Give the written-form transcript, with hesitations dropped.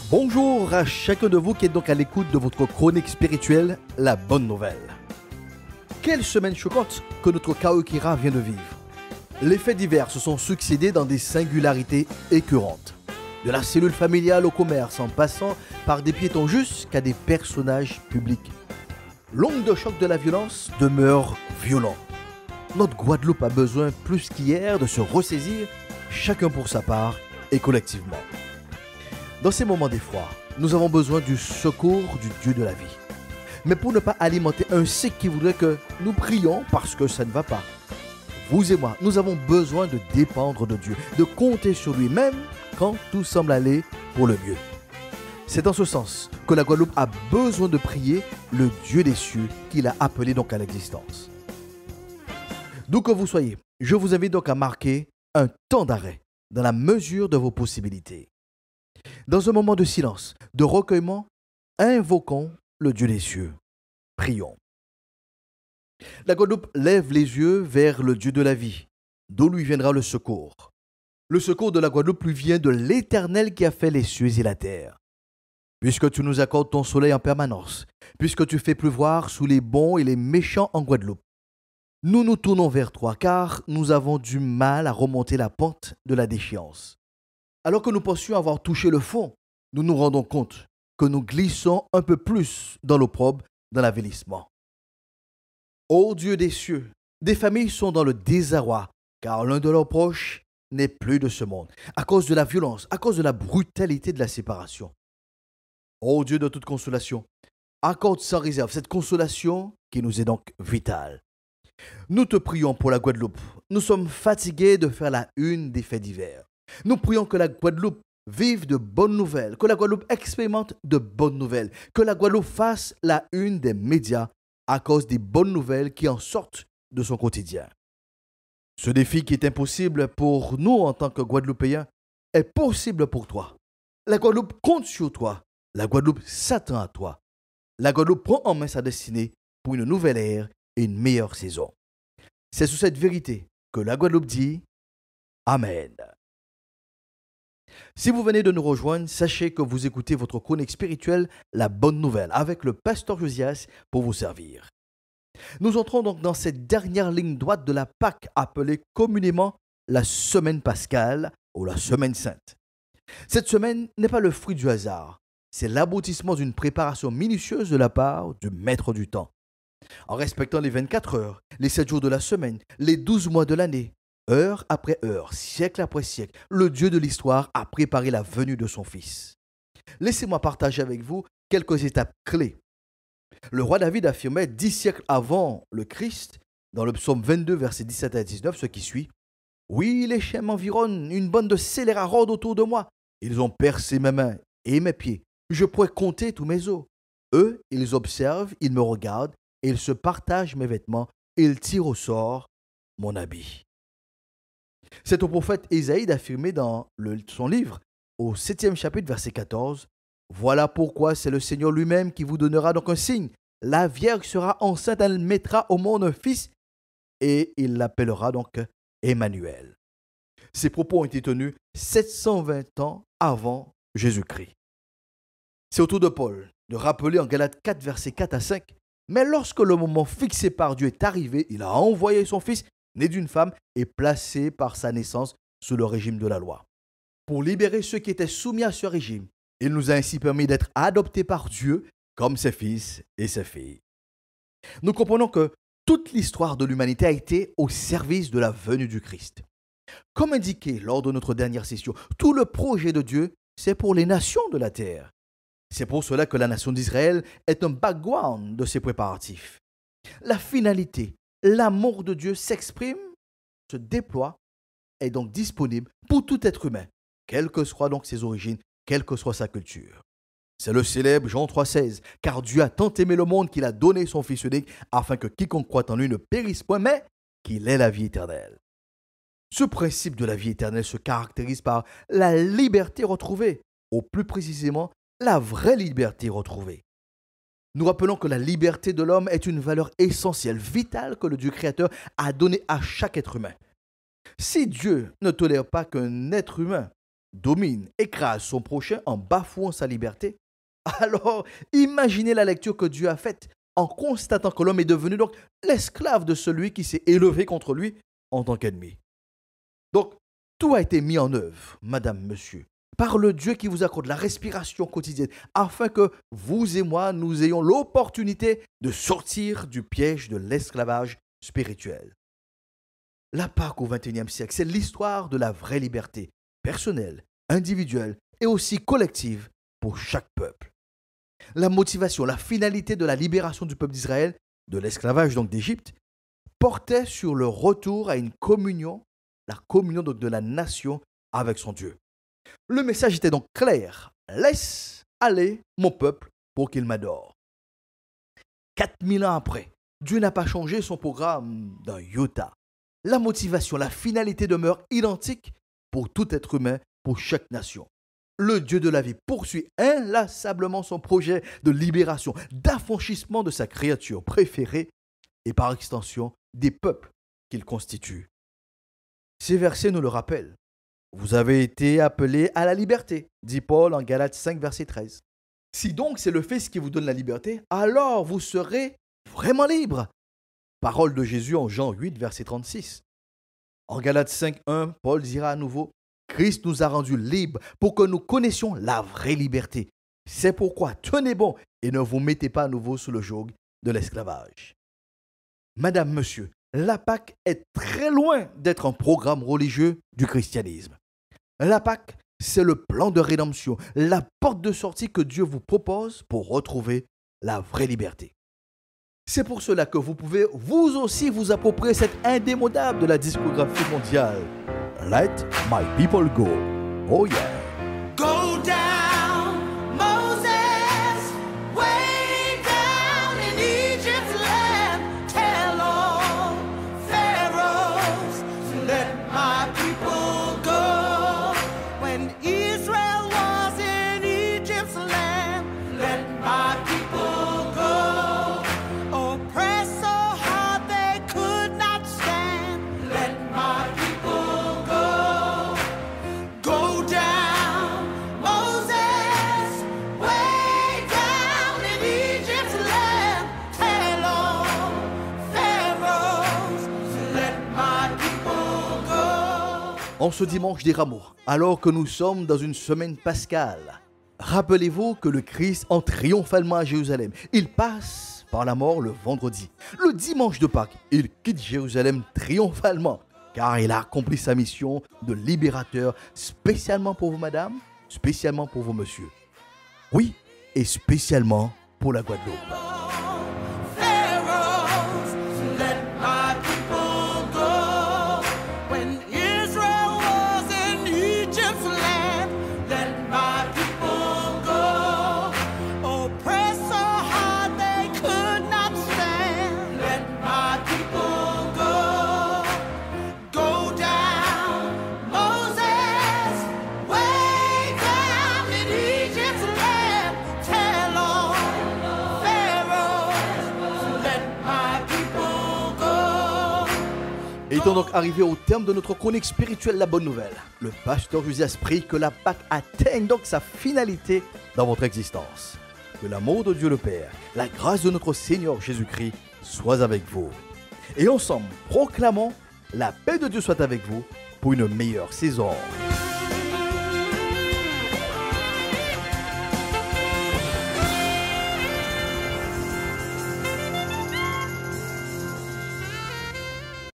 Bonjour à chacun de vous qui est donc à l'écoute de votre chronique spirituelle, La Bonne Nouvelle. Quelle semaine choquante que notre Kaokira vient de vivre. Les faits divers se sont succédés dans des singularités écœurantes. De la cellule familiale au commerce, en passant par des piétons jusqu'à des personnages publics. L'onde de choc de la violence demeure violent. Notre Guadeloupe a besoin plus qu'hier de se ressaisir, chacun pour sa part et collectivement. Dans ces moments d'effroi, nous avons besoin du secours du Dieu de la vie. Mais pour ne pas alimenter un cycle qui voudrait que nous prions parce que ça ne va pas. Vous et moi, nous avons besoin de dépendre de Dieu, de compter sur lui, même quand tout semble aller pour le mieux. C'est en ce sens que la Guadeloupe a besoin de prier le Dieu des cieux qu'il a appelé donc à l'existence. D'où que vous soyez, je vous invite donc à marquer un temps d'arrêt dans la mesure de vos possibilités. Dans un moment de silence, de recueillement, invoquons le Dieu des cieux. Prions. La Guadeloupe lève les yeux vers le Dieu de la vie, d'où lui viendra le secours. Le secours de la Guadeloupe lui vient de l'Éternel qui a fait les cieux et la terre. Puisque tu nous accordes ton soleil en permanence, puisque tu fais pleuvoir sous les bons et les méchants en Guadeloupe, nous nous tournons vers toi car nous avons du mal à remonter la pente de la déchéance. Alors que nous pensions avoir touché le fond, nous nous rendons compte que nous glissons un peu plus dans l'opprobre, dans l'avilissement. Ô Dieu des cieux, des familles sont dans le désarroi, car l'un de leurs proches n'est plus de ce monde, à cause de la violence, à cause de la brutalité de la séparation. Ô Dieu de toute consolation, accorde sans réserve cette consolation qui nous est donc vitale. Nous te prions pour la Guadeloupe. Nous sommes fatigués de faire la une des faits divers. Nous prions que la Guadeloupe vive de bonnes nouvelles, que la Guadeloupe expérimente de bonnes nouvelles, que la Guadeloupe fasse la une des médias à cause des bonnes nouvelles qui en sortent de son quotidien. Ce défi qui est impossible pour nous en tant que Guadeloupéens est possible pour toi. La Guadeloupe compte sur toi. La Guadeloupe s'attend à toi. La Guadeloupe prend en main sa destinée pour une nouvelle ère et une meilleure saison. C'est sous cette vérité que la Guadeloupe dit Amen. Si vous venez de nous rejoindre, sachez que vous écoutez votre chronique spirituelle La Bonne Nouvelle avec le pasteur Josias pour vous servir. Nous entrons donc dans cette dernière ligne droite de la Pâque appelée communément la semaine pascale ou la semaine sainte. Cette semaine n'est pas le fruit du hasard, c'est l'aboutissement d'une préparation minutieuse de la part du maître du temps. En respectant les 24 heures, les 7 jours de la semaine, les 12 mois de l'année, heure après heure, siècle après siècle, le Dieu de l'histoire a préparé la venue de son Fils. Laissez-moi partager avec vous quelques étapes clés. Le roi David affirmait 10 siècles avant le Christ, dans le psaume 22, versets 17 à 19, ce qui suit. « Oui, les chiens m'environnent, une bande de scélérats rôdent autour de moi. Ils ont percé mes mains et mes pieds. Je pourrais compter tous mes os. Eux, ils observent, ils me regardent, et ils se partagent mes vêtements, et ils tirent au sort mon habit. » C'est au prophète Ésaïe d'affirmer dans son livre, au 7e chapitre, verset 14, « Voilà pourquoi c'est le Seigneur lui-même qui vous donnera donc un signe. La Vierge sera enceinte, elle mettra au monde un fils, et il l'appellera donc Emmanuel. » Ces propos ont été tenus 720 ans avant Jésus-Christ. C'est au tour de Paul de rappeler en Galates 4, versets 4 à 5, « Mais lorsque le moment fixé par Dieu est arrivé, il a envoyé son fils, né d'une femme et placé par sa naissance sous le régime de la loi. Pour libérer ceux qui étaient soumis à ce régime, il nous a ainsi permis d'être adoptés par Dieu comme ses fils et ses filles. » Nous comprenons que toute l'histoire de l'humanité a été au service de la venue du Christ. Comme indiqué lors de notre dernière session, tout le projet de Dieu, c'est pour les nations de la terre. C'est pour cela que la nation d'Israël est un background de ces préparatifs. La finalité, l'amour de Dieu s'exprime, se déploie, est donc disponible pour tout être humain, quelles que soient donc ses origines, quelle que soit sa culture. C'est le célèbre Jean 3,16, « Car Dieu a tant aimé le monde qu'il a donné son Fils unique, afin que quiconque croit en lui ne périsse point, mais qu'il ait la vie éternelle. » Ce principe de la vie éternelle se caractérise par la liberté retrouvée, ou plus précisément, la vraie liberté retrouvée. nous rappelons que la liberté de l'homme est une valeur essentielle, vitale que le Dieu créateur a donnée à chaque être humain. Si Dieu ne tolère pas qu'un être humain domine, écrase son prochain en bafouant sa liberté, alors imaginez la lecture que Dieu a faite en constatant que l'homme est devenu donc l'esclave de celui qui s'est élevé contre lui en tant qu'ennemi. Donc, tout a été mis en œuvre, madame, monsieur, par le Dieu qui vous accorde la respiration quotidienne, afin que vous et moi, nous ayons l'opportunité de sortir du piège de l'esclavage spirituel. La Pâque au XXIe siècle, c'est l'histoire de la vraie liberté, personnelle, individuelle et aussi collective pour chaque peuple. La motivation, la finalité de la libération du peuple d'Israël, de l'esclavage donc d'Égypte, portait sur le retour à une communion, la communion donc de la nation avec son Dieu. Le message était donc clair. Laisse aller mon peuple pour qu'il m'adore. 4000 ans après, Dieu n'a pas changé son programme d'un iota. La motivation, la finalité demeure identique pour tout être humain, pour chaque nation. Le Dieu de la vie poursuit inlassablement son projet de libération, d'affranchissement de sa créature préférée et par extension des peuples qu'il constitue. Ces versets nous le rappellent. Vous avez été appelés à la liberté, dit Paul en Galates 5, verset 13. Si donc c'est le Fils qui vous donne la liberté, alors vous serez vraiment libres. Parole de Jésus en Jean 8, verset 36. En Galates 5, 1, Paul dira à nouveau, Christ nous a rendus libres pour que nous connaissions la vraie liberté. C'est pourquoi tenez bon et ne vous mettez pas à nouveau sous le joug de l'esclavage. Madame, monsieur, la Pâque est très loin d'être un programme religieux du christianisme. La Pâque, c'est le plan de rédemption, la porte de sortie que Dieu vous propose pour retrouver la vraie liberté. C'est pour cela que vous pouvez vous aussi vous approprier cette indémodable de la discographie mondiale. Let my people go. Oh yeah. Go down, Moses, way down in Egypt's land. Tell all pharaohs to let my people go. When Israel was in Egypt's land, let my people go. Oppressed so hard they could not stand, let my people go. Go down, Moses, way down in Egypt's land. Tell all pharaohs to let my people go. En ce dimanche des Rameaux, alors que nous sommes dans une semaine pascale, rappelez-vous que le Christ entre triomphalement à Jérusalem. Il passe par la mort le vendredi. Le dimanche de Pâques, il quitte Jérusalem triomphalement, car il a accompli sa mission de libérateur spécialement pour vous, madame, spécialement pour vous, monsieur. Oui, et spécialement pour la Guadeloupe. Pharaohs, let my people go. When Israel was in Egypt's land, let my people go. Oppressed so hard they could not stand, let my people go. Go down, Moses, way down in Egypt's land. Tell all pharaohs, let my people go. Étant donc arrivé au terme de notre chronique spirituelle La Bonne Nouvelle, le pasteur Josias prie que la Pâque atteigne donc sa finalité dans votre existence. Que l'amour de Dieu le Père, la grâce de notre Seigneur Jésus-Christ soit avec vous. Et ensemble, proclamons la paix de Dieu soit avec vous pour une meilleure saison.